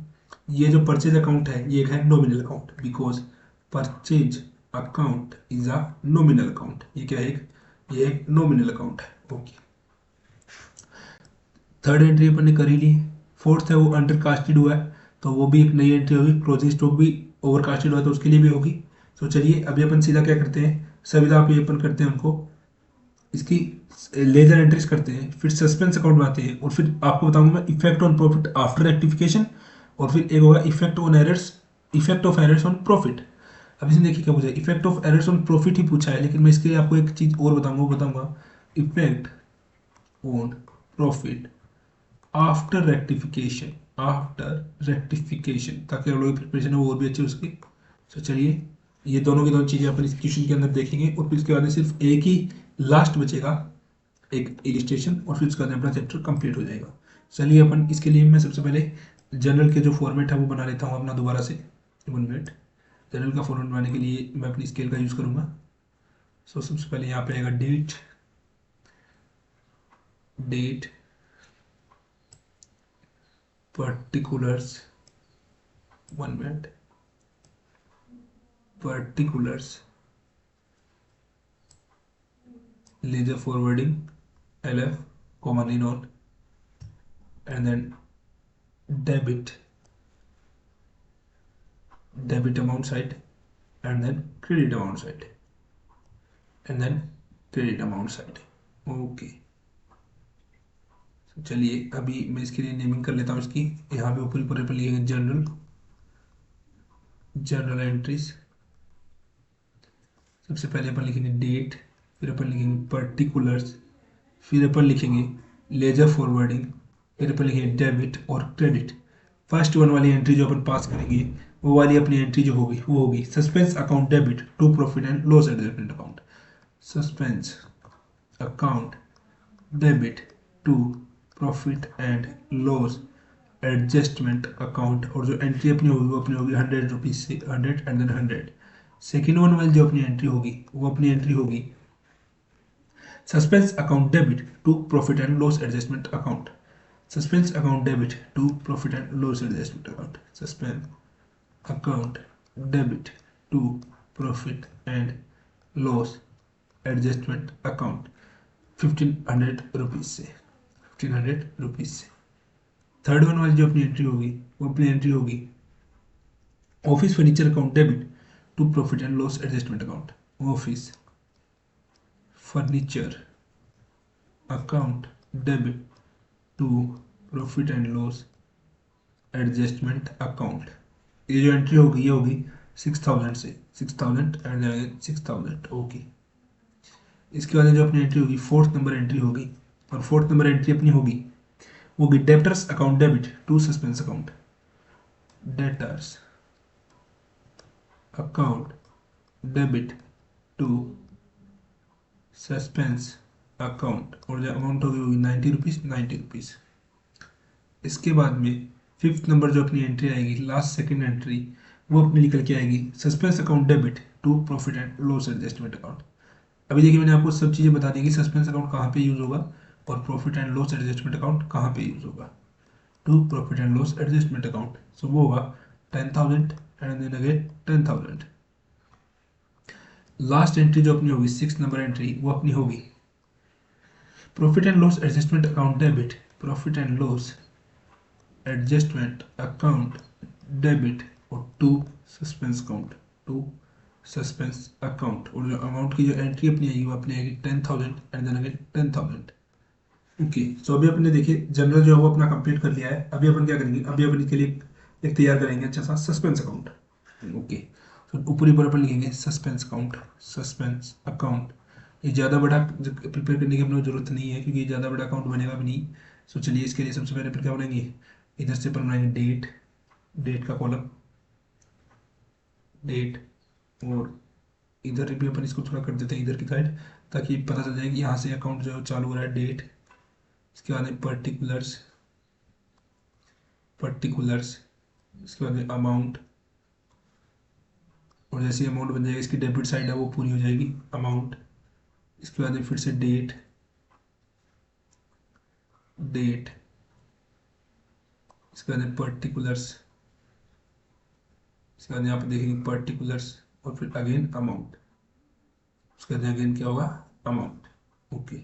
ये जो परचेज अकाउंट है ये एक है nominal account, because purchase account is a nominal account. ये क्या है, ये एक नॉमिनल अकाउंट है। ओके, थर्ड एंट्री अपन ने कर ही ली। फोर्थ है वो अंडरकास्टेड हुआ है तो वो भी एक नई एंट्री होगी, क्लोजिंग स्टॉक भी ओवरकास्टेड हुआ है तो उसके लिए भी होगी। तो चलिए अभी अपन सीधा क्या करते हैं, सुविधा पे अपन करते हैं उनको इसकी लेजर एंट्रीज करते हैं, फिर सस्पेंस अकाउंट बनाते हैं, और फिर आपको बताऊंगा मैं effect on profit after rectification, और फिर एक होगा effect on errors, effect of errors on profit. अब इसमें देखिए क्या पूछा है, effect of errors on profit ही पूछा है, लेकिन मैं इसके लिए आपको एक चीज और बताऊंगा effect on profit after rectification, after rectification, ताकि हम लोग की प्रिपरेशन है वो और भी अच्छी हो सके। तो चलिए ये दोनों की दोनों चीज़ें अपन इस क्वेश्चन के अंदर देखेंगे, और फिर इसके बाद में सिर्फ एक ही लास्ट बचेगा, एक इलिस्ट्रेशन, और फिर उसके बाद अपना चैप्टर कंप्लीट हो जाएगा। चलिए अपन इसके लिए मैं सबसे पहले जनरल के जो फॉर्मेट है वो बना लेता हूँ अपना दोबारा से। 1 मिनट, जनरल का फॉर्मेट बनाने के लिए मैं अपनी स्केल का यूज़ करूँगा। सो सबसे पहले यहाँ पे आएगा date, date particulars, 1 minute, particulars, ledger forwarding, LF, commonly known, and then debit, debit amount side, and then credit amount side, and then credit amount side। Okay, चलिए अभी मैं इसके लिए नेमिंग कर लेता हूँ इसकी। यहाँ पे ऊपर ऊपर पर लिखेंगे जनरल, जनरल एंट्रीज। सबसे पहले अपन लिखेंगे डेट, फिर अपन लिखेंगे पर्टिकुलर्स, फिर अपन लिखेंगे लेजर फॉरवर्डिंग, फिर अपन लिखेंगे डेबिट और क्रेडिट। फर्स्ट वन वाली एंट्री जो अपन पास करेंगे वो वाली अपनी एंट्री जो होगी वो होगी suspense account debit to profit and loss adjustment account, suspense account debit to profit and loss adjustment account, और जो एंट्री अपनी होगी वो अपनी होगी 100 रुपीज़ से 100 एंड देन 100। सेकेंड वन वाली जो अपनी एंट्री होगी वो अपनी एंट्री होगी suspense account debit to profit and loss adjustment account. Suspense account debit to profit and loss adjustment account. Suspense account debit to profit and loss adjustment account 1500 rupees से 1500 rupees से। Third one वाली जो अपनी entry होगी वो अपनी entry होगी office furniture account debit to profit and loss adjustment account. Office furniture account debit to profit and loss adjustment account. ये जो एंट्री होगी ये होगी 6000 से 6000 एंड 6000। ओके, इसके बाद जो अपनी एंट्री होगी फोर्थ नंबर एंट्री होगी, और फोर्थ नंबर एंट्री अपनी होगी वो भी debtors account debit to suspense account. Debtors account debit to suspense account, और जो अमाउंट होगी 90 रुपीज़ 90 रुपीज़। इसके बाद में फिफ्थ नंबर जो अपनी एंट्री आएगी, लास्ट सेकंड एंट्री, वो अपनी निकल के आएगी suspense account debit to profit and loss adjustment account. अभी देखिए मैंने आपको सब चीज़ें बता दी कि सस्पेंस अकाउंट कहाँ पे यूज़ होगा और profit and loss adjustment account कहाँ पे यूज़ होगा। To profit and loss adjustment account, so वो होगा 10,000 and then again 10,000। Last entry जो अपनी होगी सिक्स नंबर एंट्री, वो अपनी होगी profit and loss adjustment account debit profit and loss adjustment account debit और to suspense account to suspense account, और जो अमाउंट की जो एंट्री अपनी आएगी वो अपनी आएगी 10,000 एंड देन अगेन 10,000। ओके, सो अभी अपने देखिए जनरल जो है वो अपना कंप्लीट कर लिया है। अभी अपन क्या करेंगे, अभी अपन के लिए एक तैयार करेंगे अच्छा सा सस्पेंस अकाउंट। ओके, तो ऊपर ऊपर अपन लिखेंगे सस्पेंस अकाउंट सस्पेंस अकाउंट। ये ज़्यादा बड़ा प्रिपेयर करने की अपनी जरूरत नहीं है क्योंकि ये ज़्यादा बड़ा अकाउंट बनेगा भी नहीं। सो चलिए इसके लिए सबसे पहले अपन क्या बनाएंगे, इधर से अपन बनाएंगे डेट, डेट का कॉलम डेट, और इधर भी अपन इसको थोड़ा कर देते हैं इधर की साइड ताकि पता चल जाए कि यहाँ से अकाउंट जो चालू हो रहा है डेट। इसके बाद पर्टिकुलर्स पर्टिकुलर्स, इसके बाद अमाउंट, और जैसे अमाउंट बन जाएगा इसकी डेबिट साइड है वो पूरी हो जाएगी अमाउंट। इसके बाद फिर से डेट डेट, इसके बाद पर्टिकुलर्स, इसके बाद यहाँ पे देखेंगे पर्टिकुलर्स और फिर अगेन अमाउंट, उसके बाद अगेन क्या होगा अमाउंट। ओके,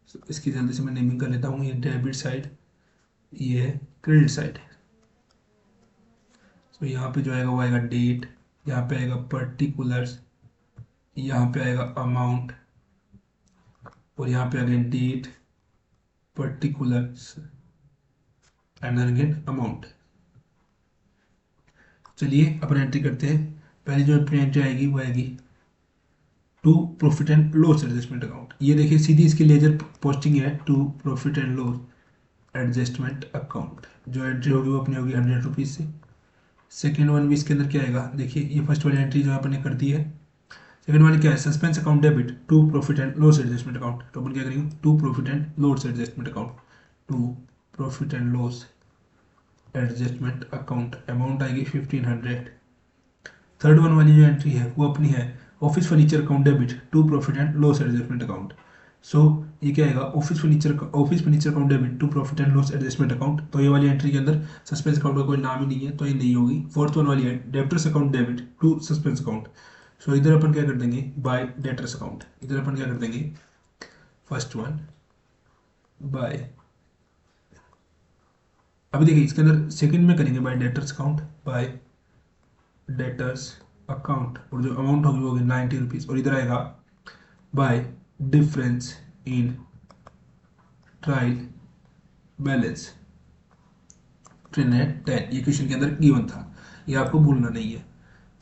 तो इसकी जल्दी से मैं नेमिंग कर लेता हूँ। ये डेबिट साइड, ये है क्रेडिट साइड। तो यहाँ पे जो आएगा वो आएगा डेट, यहाँ पे आएगा पर्टिकुलर्स, यहाँ पे आएगा अमाउंट, और यहाँ पे again date particulars and again amount. चलिए अपन एंट्री करते हैं। पहले जो अपनी एंट्री आएगी वो आएगी to profit and loss adjustment account. ये देखिए सीधी इसकी लेजर पोस्टिंग है to profit and loss adjustment account. जो एंट्री होगी वो अपनी होगी 100 रुपीज़ से। सेकेंड वन भी इसके अंदर क्या आएगा, देखिए ये फर्स्ट वाली एंट्री जो अपन ने कर दी है। सेकेंड वाली क्या है, suspense account debit to profit and loss adjustment account. तो अपन क्या करेंगे to profit and loss adjustment account to profit and loss adjustment account, amount आएगी 1500। थर्ड वन वाली जो एंट्री है वो अपनी है office furniture account debit to profit and loss adjustment account. So ये क्या आएगा office furniture account debit to profit and loss adjustment account. तो ये वाली एंट्री के अंदर सस्पेंस अकाउंट का कोई नाम ही नहीं है तो ये नहीं होगी। फोर्थ वन वाली है debtors account debit to suspense account. So इधर अपन क्या कर देंगे बाय डेब्टर्स अकाउंट। इधर अपन क्या कर देंगे फर्स्ट वन बाय, अभी देखिए इसके अंदर सेकंड में करेंगे by debtors account, by debtors account, और जो अमाउंट होगी वो होगी 90 रुपीज़, और इधर आएगा bye difference in trial balance 10। ये क्वेश्चन के अंदर गिवन था, ये आपको भूलना नहीं है।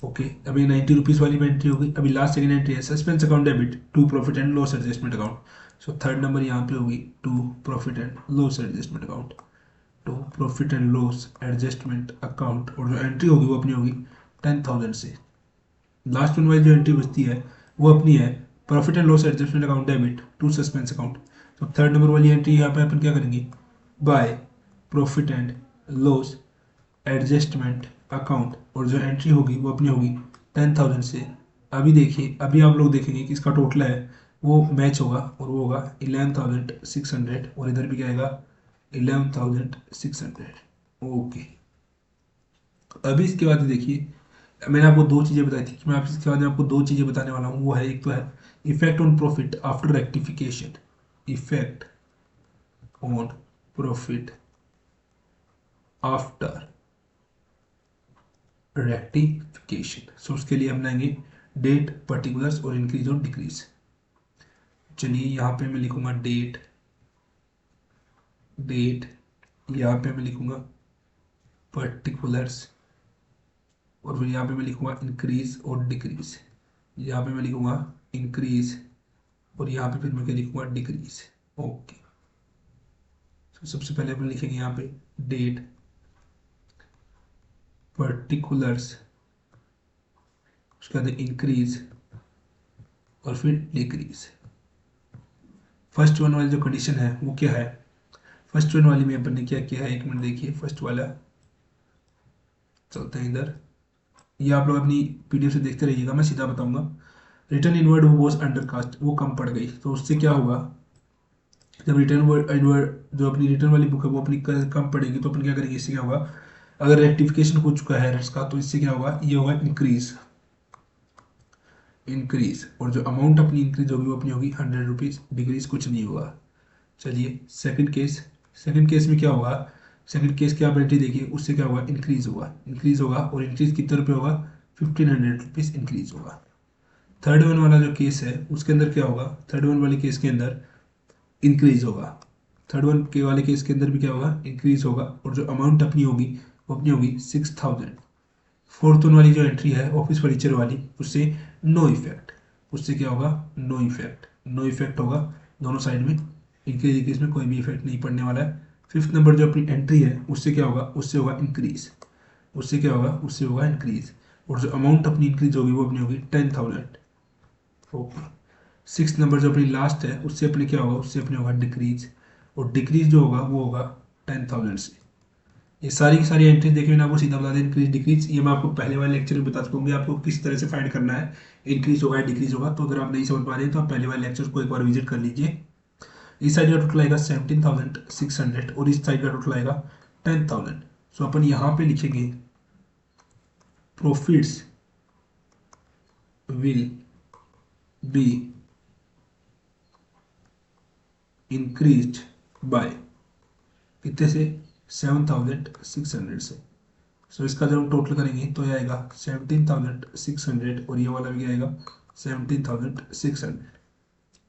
ओके, अभी 90 रुपीज़ वाली एंट्री होगी। अभी लास्ट सेकंड एंट्री है suspense account debit to profit and loss adjustment account. So third number यहाँ पे होगी to profit and loss adjustment account, to profit and loss adjustment account, और जो एंट्री होगी वो अपनी होगी 10,000 से। लास्ट वन वाली जो एंट्री बचती है वो अपनी है profit and loss adjustment account debit to suspense account. तो थर्ड नंबर वाली एंट्री यहाँ पे अपन क्या करेंगे by profit and loss adjustment account, और जो एंट्री होगी वो अपनी होगी 10,000 से। अभी देखिए, अभी आप लोग देखेंगे कि इसका टोटल है वो मैच होगा, और वो होगा 11,600, और इधर भी क्या आएगा 11,600। ओके, अभी इसके बाद देखिए, मैंने आपको दो चीज़ें बताई थी कि मैं आप इसके बाद में आपको दो चीज़ें बताने वाला हूँ। वो है, एक तो है effect on profit after rectification, effect on profit after rectification. So उसके लिए हम लाएंगे डेट, पर्टिकुलर्स और इंक्रीज और डिक्रीज। चलिए यहाँ पे मैं लिखूंगा डेट, डेट, यहाँ पे मैं लिखूंगा पर्टिकुलर्स, और फिर यहाँ पे मैं लिखूंगा इंक्रीज और डिक्रीज। यहाँ पे मैं लिखूंगा इंक्रीज, और यहाँ पे फिर मैं क्या लिखूंगा डिक्रीज। ओके, तो सबसे पहले अपन लिखेंगे यहाँ पे डेट, पर्टिकुलर्स, उसके बाद इंक्रीज और फिर डिक्रीज। फर्स्ट वन वाली जो कंडीशन है वो क्या है, फर्स्ट वन वाली में अपन ने क्या किया है, एक मिनट देखिए, फर्स्ट वाला चलते हैं इधर, ये आप लोग अपनी पीडीएफ से देखते रहिएगा, मैं सीधा बताऊंगा। Return inward was undercast, वो कम पड़ गई, तो उससे क्या होगा, जब रिटर्न वर्ड इनवर्ड जो अपनी रिटर्न वाली बुक है वो अपनी कम पड़ेगी, तो अपन क्या करेंगे, इससे क्या होगा, अगर रेक्टिफिकेशन हो चुका है एरर्स का, तो इससे क्या होगा, ये होगा इंक्रीज, इंक्रीज, और जो अमाउंट अपनी इंक्रीज होगी वो अपनी होगी 100 रुपीज़, डिक्रीज कुछ नहीं होगा। चलिए सेकंड केस, सेकंड केस में क्या होगा, सेकंड केस की आप एंट्री देखिए, उससे क्या होगा, इंक्रीज होगा, इंक्रीज होगा, और इंक्रीज कितने रुपये होगा, 1500 रुपीज़ इंक्रीज होगा। थर्ड वन वाला जो केस है उसके अंदर क्या होगा, थर्ड वन वाले केस के अंदर इंक्रीज होगा, थर्ड वन के वाले केस के अंदर भी क्या होगा, इंक्रीज होगा, और जो अमाउंट अपनी होगी वो अपनी होगी 6,000। फोर्थ वन वाली जो एंट्री है ऑफिस फर्नीचर वाली, उससे नो इफेक्ट, उससे क्या होगा, नो इफेक्ट, नो इफेक्ट होगा दोनों साइड में, इनके केस में कोई भी इफेक्ट नहीं पड़ने वाला है। फिफ्थ नंबर जो अपनी एंट्री है उससे क्या होगा, उससे होगा इंक्रीज, उससे क्या होगा, उससे होगा इंक्रीज, और जो अमाउंट अपनी इंक्रीज होगी वो अपनी होगी 10,000। ओके, सिक्स नंबर जो अपनी लास्ट है उससे अपने क्या होगा, उससे अपने होगा डिक्रीज, और डिक्रीज जो होगा वो होगा 10,000 से। ये सारी की सारी एंट्रीज देखिए, मैंने आपको सीधा बता दें, इंक्रीज डिक्रीज, ये मैं आपको पहले वाले लेक्चर में बता चुका हूँ आपको किस तरह से फाइंड करना है, इंक्रीज होगा या डिक्रीज होगा। तो अगर आप नहीं समझ पा रहे हैं तो आप पहले वाले लेक्चर को एक बार विजिट कर लीजिए। इस साइड का टोटल आएगा 17,600, और इस साइड का टोटल आएगा 10,000। सो अपन यहाँ पे लिखेंगे profits will be increased by कितने से, 7,600 से। सो इसका जब हम टोटल करेंगे तो ये आएगा 17,600, और ये वाला भी आएगा 17,600।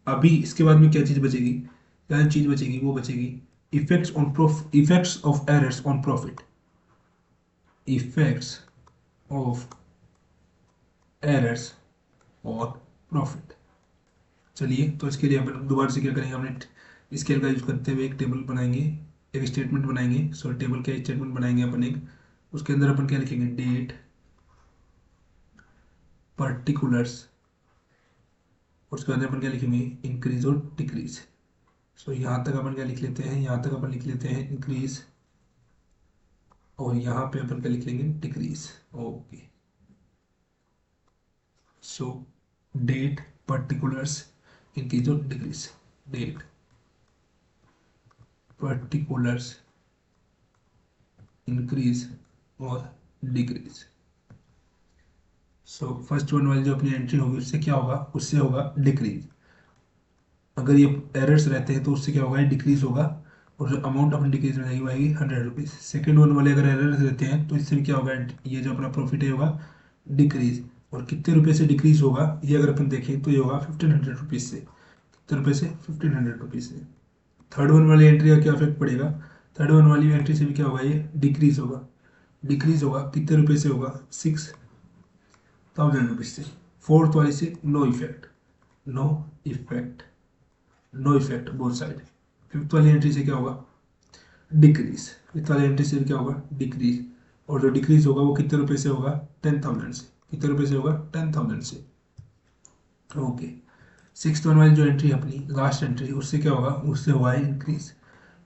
अभी इसके बाद में क्या चीज़ बचेगी, क्या चीज़ बचेगी, वो बचेगी effects on profit, effects of errors on profit, effects of errors और प्रॉफिट। चलिए, तो इसके लिए अपन दोबारा से क्या करेंगे, हमने स्केल का यूज करते हुए एक टेबल बनाएंगे, एक स्टेटमेंट बनाएंगे, सॉरी टेबल का स्टेटमेंट बनाएंगे अपन एक, उसके अंदर अपन क्या लिखेंगे, डेट, पर्टिकुलर्स, उसके बाद अपन क्या लिखेंगे, इंक्रीज और डिक्रीज। सो यहाँ तक अपन क्या लिख लेते हैं, यहाँ तक अपन लिख लेते हैं इंक्रीज, और यहाँ पे अपन क्या लिख लेंगे, डिक्रीज। ओके, सो डेट, पर्टिकुलर्स, इंक्रीज और डिक्रीज, डेट, पर्टिकुलर्स, इंक्रीज और डिक्रीज। सो फर्स्ट वन वाली जो अपनी एंट्री होगी उससे क्या होगा, उससे होगा डिक्रीज। अगर ये एरर्स रहते हैं तो उससे क्या होगा, डिक्रीज होगा, और जो अमाउंट अपनी डिक्रीज में जाएगी वो आएगी 100 रुपीज़। सेकेंड वन वाले अगर एरर्स रहते हैं तो इससे भी क्या होगा, ये जो अपना प्रॉफिट है होगा डिक्रीज, और कितने रुपए से डिक्रीज होगा, ये अगर अपन देखें तो ये होगा 1,500 रुपीज़ से, कितने रुपये से, 1,500 रुपीज़ से। थर्ड वन वाली एंट्री का क्या इफेक्ट पड़ेगा, थर्ड वन वाली एंट्री से भी क्या होगा, ये डिक्रीज होगा, डिक्रीज होगा कितने रुपए से होगा, 6,000 रुपीज़ से। फोर्थ वाली से no effect, no effect, no effect both side. Fifth वाली एंट्री से क्या होगा, डिक्रीज, फिफ्थ वाली एंट्री से क्या होगा, डिक्रीज, और जो डिक्रीज होगा वो कितने रुपए से होगा, 10,000 से, कितने रुपए से होगा, 10,000 से। ओके, सिक्स वन वाली जो एंट्री है अपनी लास्ट एंट्री, उससे क्या होगा, उससे होगा इंक्रीज,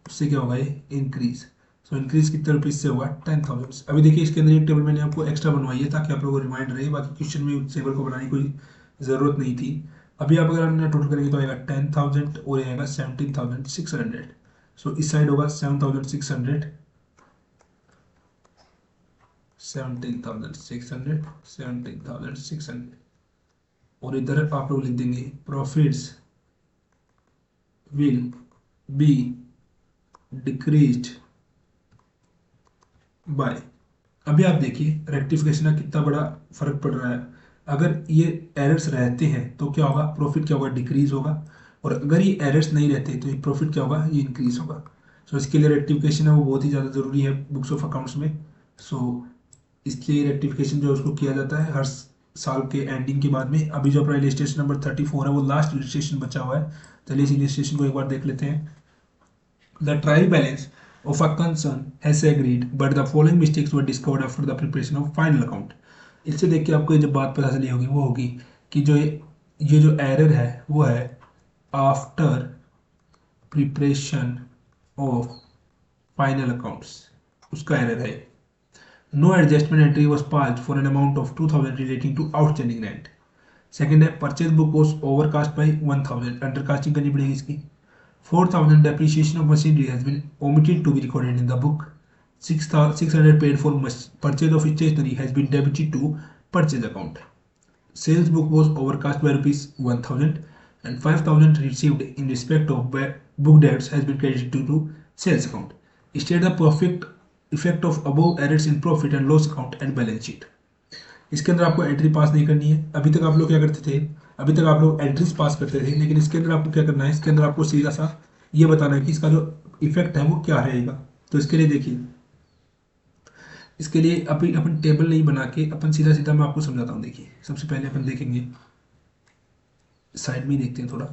उससे क्या होगा, ये इंक्रीज, सो इंक्रीज कितने रुपीज से हुआ 10,000। अभी देखिए इसके अंदर एक टेबल मैंने आपको एक्स्ट्रा बनवाई है ताकि आप लोगों को रिमाइंड रहे, बाकी क्वेश्चन में उस टेबल को बनाने की कोई ज़रूरत नहीं थी। अभी आप अगर हमने टोटल करेंगे तो आएगा 10,000 और ये आएगा 17,600। सो इस साइड होगा 7,600, 17,600, 17,600, और इधर आप लोग लिख देंगे profits will be decreased bye. अभी आप देखिए रेक्टिफिकेशन का कितना बड़ा फर्क पड़ रहा है। अगर ये एरर्स रहते हैं तो क्या होगा, प्रॉफिट क्या होगा, डिक्रीज होगा। और अगर ये एरर्स नहीं रहते तो ये प्रॉफिट क्या होगा, ये इंक्रीज होगा। सो इसके लिए रेक्टिफिकेशन है वो बहुत ही ज़्यादा ज़रूरी है बुक्स ऑफ अकाउंट्स में। सो इसलिए रेक्टिफिकेशन जो है उसको किया जाता है हर साल के एंडिंग के बाद में। अभी जो अपना रजिस्ट्रेशन नंबर 34 है वो लास्ट रजिस्ट्रेशन बचा हुआ है। चलिए इस रजिस्ट्रेशन को एक बार देख लेते हैं। The trial balance of a concern has agreed, but the following mistakes were discovered after the preparation of final account. इससे देख के आपको ये जो बात पता चली होगी वो होगी कि जो ये जो एरर है वो है after preparation of final accounts, उसका एरर है। No adjustment entry was passed for an amount of 2,000 relating to outstanding rent. Second है purchase book was overcast by 1,000, undercasting करनी पड़ेगी इसकी। 4,000 depreciation of machinery has been omitted to be recorded in the book. 600 paid for purchase of stationery has been debited to purchase account. Sales book was overcast by rupees 1,000 and 5,000 received in respect of book debts has been credited to sales account. State the perfect effect of above errors in profit and loss account and balance sheet. इसके अंदर आपको entry pass नहीं करनी है। अभी तक आप लोग क्या करते थे, अभी तक आप लोग एंट्रीज पास करते थे, लेकिन इसके अंदर आपको क्या करना है, इसके अंदर आपको सीधा सा ये बताना है कि इसका जो इफेक्ट है वो क्या रहेगा। तो इसके लिए देखिए, इसके लिए अभी अपन टेबल नहीं बना के अपन सीधा सीधा मैं आपको समझाता हूँ। देखिए सबसे पहले अपन देखेंगे, साइड में देखते हैं थोड़ा,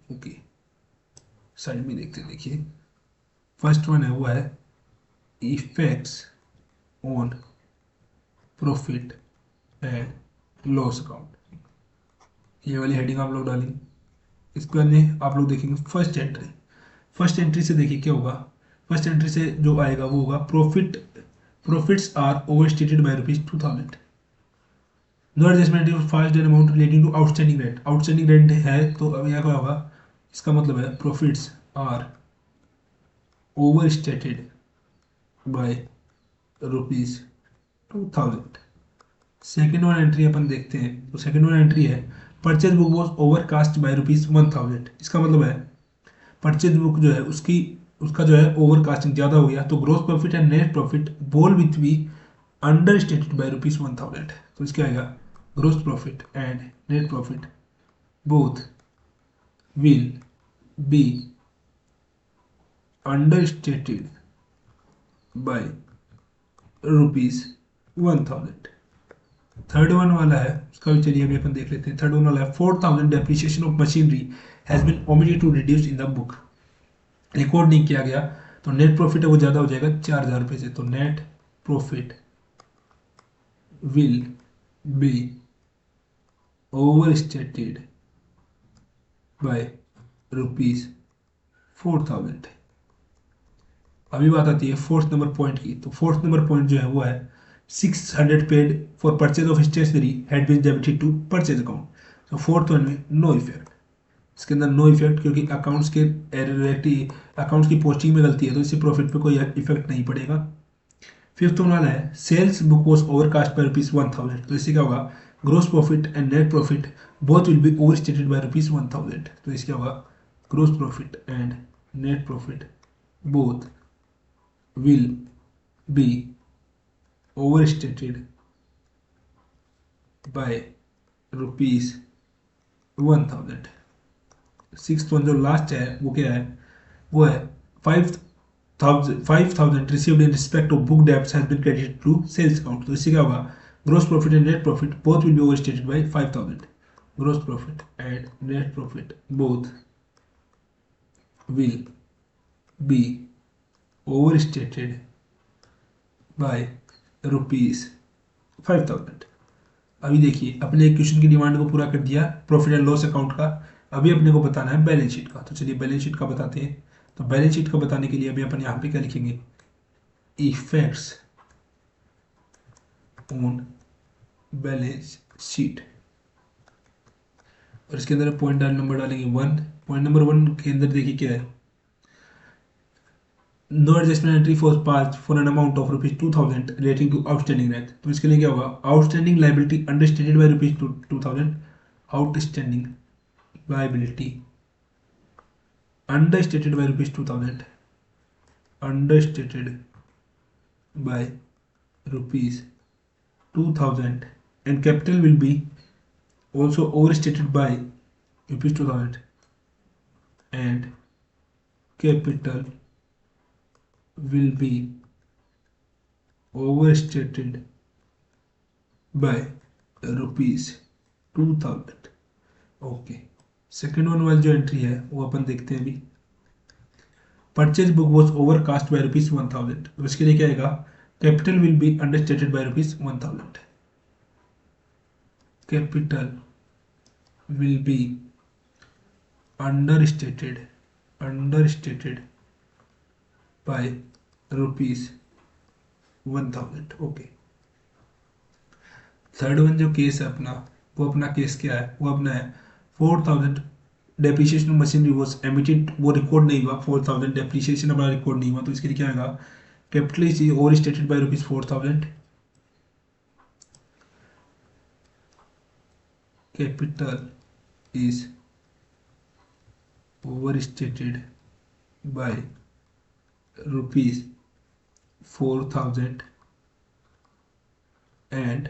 ओके साइड में देखते हैं। देखिए फर्स्ट वन है वो है effects on profit and loss account. ये वाली हेडिंग आप लोग डालेंगे। इसके बाद आप लोग देखेंगे फर्स्ट एंट्री। फर्स्ट एंट्री से देखिए क्या होगा, फर्स्ट एंट्री से जो आएगा वो होगा profits are overstated by ₹2,000। No adjustment of first and amount relating to outstanding rent. Outstanding rent है तो अब यहाँ क्या होगा, इसका मतलब है profits are overstated by ₹2,000। Second one entry अपन देखते हैं, तो सेकेंड वन एंट्री है purchase book was overcast by ₹1,000। इसका मतलब है परचेज बुक जो है उसका जो है ओवरकास्टिंग ज़्यादा हो गया, तो gross profit and net profit both with be understated by ₹1,000। तो इसका आएगा gross profit and net profit both will be understated by ₹1,000। Third one वाला है उसका भी चलिए अभी अपन देख लेते हैं। थर्ड वन वाला है 4,000 depreciation of machinery has been omitted to reduce in the book. Record नहीं किया गया तो नेट प्रॉफिट है वो ज़्यादा हो जाएगा 4,000 रुपये से। तो net profit will be overstated bye ₹4,000। अभी बात आती है फोर्थ नंबर पॉइंट की। तो फोर्थ नंबर पॉइंट जो है वो है 600 paid for purchase of stationery had been debited to purchase account. तो फोर्थ वन में नो इफेक्ट, इसके अंदर नो इफेक्ट क्योंकि अकाउंट्स के अकाउंट्स की पोस्टिंग में गलती है तो इससे प्रॉफिट पे कोई इफेक्ट नहीं पड़ेगा। फिफ्थ वन वाला है sales book was overcast by ₹1,000। तो इससे क्या होगा, gross profit and net profit both will be overstated by ₹1,000। तो इससे क्या होगा, gross profit and net profit both will be overstated by ₹1,000। Sixth one जो लास्ट है वो क्या है, वो है 5,000 received in respect of book debts has been credited to sales account। तो इससे क्या होगा, gross profit and net profit both will be overstated by 5,000। gross profit and net profit both will be overstated by ₹5,000। अभी देखिए अपने एक question की demand को पूरा कर दिया प्रॉफिट एंड लॉस अकाउंट का। अभी अपने को बताना है बैलेंस शीट का। तो चलिए बैलेंस शीट का बताते हैं। तो बैलेंस शीट का बताने के लिए अभी अपन यहाँ पे क्या लिखेंगे, इफेक्ट्स ऑन बैलेंस शीट। और इसके अंदर पॉइंट नंबर डालेंगे 1। पॉइंट नंबर 1 के अंदर देखिए क्या है, no adjustment entry for past for an amount of ₹2000 relating to outstanding debt. तो इसके लिए क्या होगा, outstanding liability understated by ₹2000, outstanding liability understated by ₹2000, understated by ₹2000, and capital will be also overstated by ₹2000, and capital will be overstated by ₹2000। Okay, second one वाली जो entry है वो अपन देखते हैं अभी। Purchase book was overcast by ₹1000। तो इसके लिए क्या आएगा, capital will be understated by ₹1000, capital will be understated by ₹1000। Okay, third one जो केस है अपना, वो अपना केस क्या है, वो अपना है 4000 डेप्रिसिएशन मशीनरी वॉज एमिटेड, वो रिकॉर्ड नहीं हुआ, 4000 डेप्रिसिएशन अपना रिकॉर्ड नहीं हुआ। तो इसके लिए क्या आएगा, capital is over stated by ₹4000, capital is overstated by ₹4000 and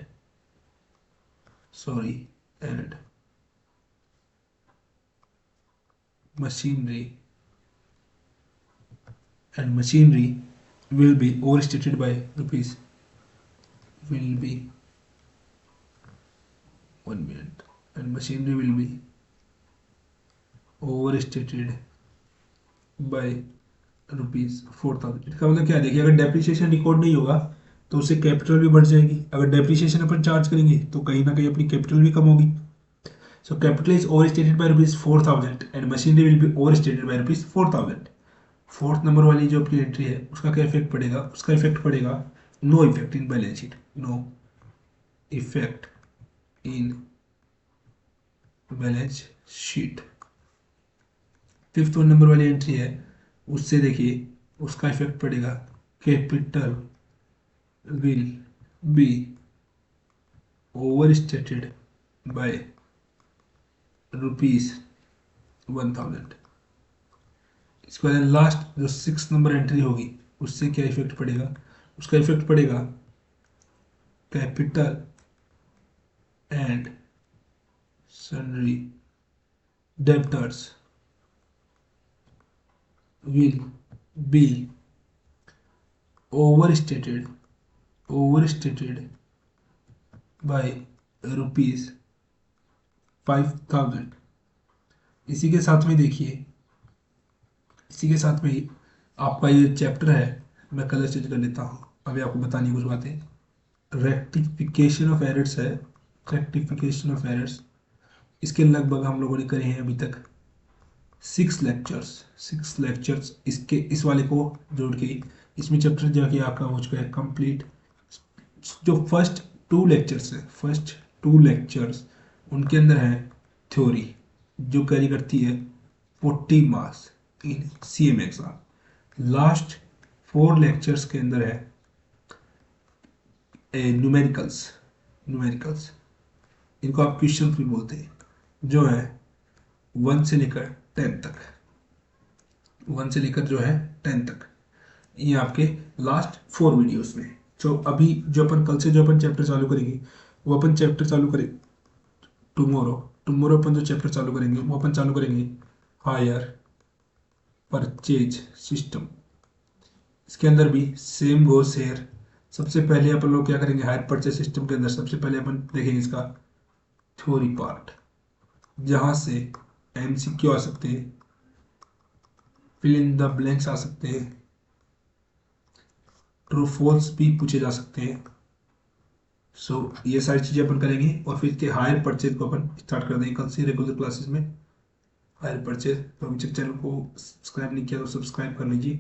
machinery will be overstated by rupees will be 1 minute, and machinery will be overstated by ₹4000। इसका मतलब क्या है, देखिए अगर डेप्रिसिएशन रिकॉर्ड नहीं होगा तो उससे कैपिटल भी बढ़ जाएगी, अगर डेप्रिसिएशन अपन चार्ज करेंगे तो कहीं ना कहीं अपनी कैपिटल भी कम होगी। So capital is overstated by ₹4000 and machinery will be overstated by ₹4000। Fourth number वाली जो अपनी एंट्री है उसका क्या इफेक्ट पड़ेगा, उसका इफेक्ट पड़ेगा no effect in balance sheet, no effect in balance sheet. Fifth number वाली एंट्री है, उससे देखिए उसका इफेक्ट पड़ेगा, capital will be overstated by ₹1000। इसके बाद लास्ट जो 6 नंबर एंट्री होगी उससे क्या इफेक्ट पड़ेगा, उसका इफेक्ट पड़ेगा capital and sundry debtors will be overstated by ₹5000। इसी के साथ में देखिए, इसी के साथ में ही आपका ये चैप्टर है, मैं कलर चेंज कर लेता हूँ, अभी आपको बतानी कुछ बातें। रेक्टिफिकेशन ऑफ एरर्स है, रेक्टिफिकेशन ऑफ एरर्स, इसके लगभग हम लोगों ने करे हैं अभी तक 6 लेक्चर्स। इसके इस वाले को जोड़ के इसमें चैप्टर जाके आपका हो चुका है कंप्लीट। जो फर्स्ट 2 लेक्चर्स उनके अंदर है थ्योरी जो कैरी करती है 40 marks in CM exam. Last 4 lectures के अंदर है न्यूमेरिकल्स, इनको आप क्वेश्चन भी बोलते हैं, जो है 1 से लेकर 10 तक, 1 से लेकर जो है 10 तक, ये आपके लास्ट 4 वीडियोस में। जो अभी जो अपन कल से जो अपन चैप्टर चालू करेंगे वो अपन चैप्टर चालू करेंगे टुमारो अपन जो चैप्टर चालू करेंगे वो अपन चालू करेंगे हायर परचेज सिस्टम। इसके अंदर भी सेम गोस हेयर। सबसे पहले अपन लोग क्या करेंगे, हायर परचेज सिस्टम के अंदर सबसे पहले अपन देखेंगे इसका थ्योरी पार्ट, जहां से MCQ आ सकते हैं, फिल इन द ब्लैंक्स आ सकते हैं, ट्रू फॉल्स भी पूछे जा सकते हैं। सो ये सारी चीज़ें अपन करेंगे और फिर इसके हायर परचेज को अपन स्टार्ट कर देंगे कल से रेगुलर क्लासेस में। हायर परचेज, तो अभी तक चैनल को सब्सक्राइब नहीं किया तो सब्सक्राइब कर लीजिए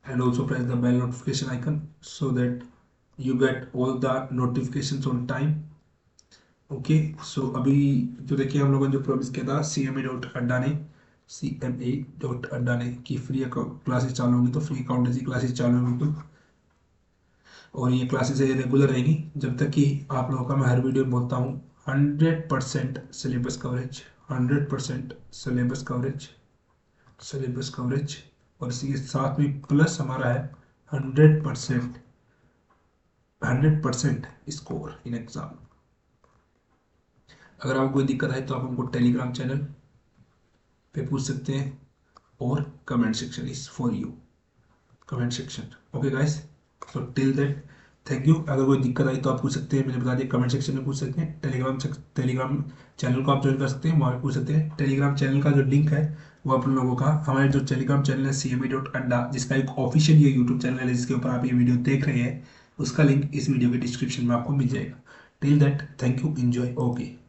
and also press the bell notification icon so that you get all the notifications on time. Okay so अभी जो देखिए हम लोगों ने जो प्रॉमिस किया था CMA.अड्डा ने की फ्री क्लासेस चालू होंगी, तो फ्री अकाउंटेंसी क्लासेस चालू होंगी तो, और ये क्लासेस रेगुलर रहेंगी जब तक कि आप लोगों का मैं हर वीडियो में बोलता हूँ 100% सिलेबस कवरेज, 100% सिलेबस कवरेज, और इसी के साथ में प्लस हमारा है 100% 100% स्कोर इन एग्जाम। अगर आपको कोई दिक्कत है तो आप हमको टेलीग्राम चैनल पे पूछ सकते हैं, और comment section is for you, comment section. Okay guys, so till that thank you. अगर कोई दिक्कत आई तो आप पूछ सकते हैं, मैंने बता दिया कमेंट सेक्शन में पूछ सकते हैं। टेलीग्राम चैनल को आप ज्वाइन कर सकते हैं, वहाँ पे पूछ सकते हैं। टेलीग्राम चैनल का जो लिंक है वो आप लोगों का, हमारे जो टेलीग्राम चैनल है CMA.अड्डा, जिसका एक ऑफिशियल ये यूट्यूब चैनल है जिसके ऊपर आप ये वीडियो देख रहे हैं, उसका लिंक इस वीडियो के डिस्क्रिप्शन में आपको मिल जाएगा। Till that thank you, enjoy, okay.